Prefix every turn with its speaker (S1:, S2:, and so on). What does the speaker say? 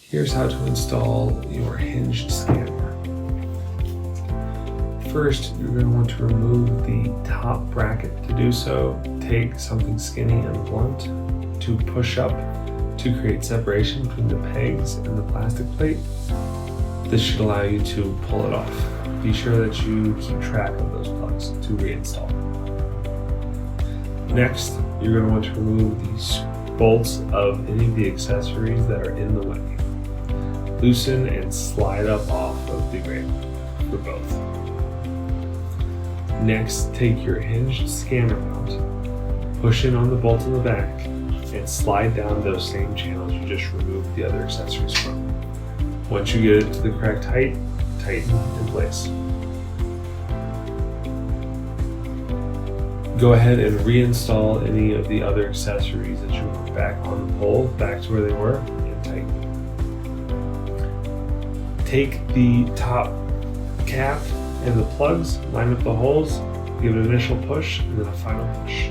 S1: Here's how to install your hinged scanner. First, you're going to want to remove the top bracket. To do so, take something skinny and blunt to push up to create separation between the pegs and the plastic plate. This should allow you to pull it off. Be sure that you keep track of those plugs to reinstall. Next, you're going to want to remove these bolts of any of the accessories that are in the way. Loosen and slide up off of the grate for both. Next, take your hinged scanner mount, push in on the bolt in the back, and slide down those same channels you just removed the other accessories from. Once you get it to the correct height, tighten in place. Go ahead and reinstall any of the other accessories that you put back on the pole, back to where they were, and tighten. Take the top cap and the plugs, line up the holes, give it an initial push, and then a final push.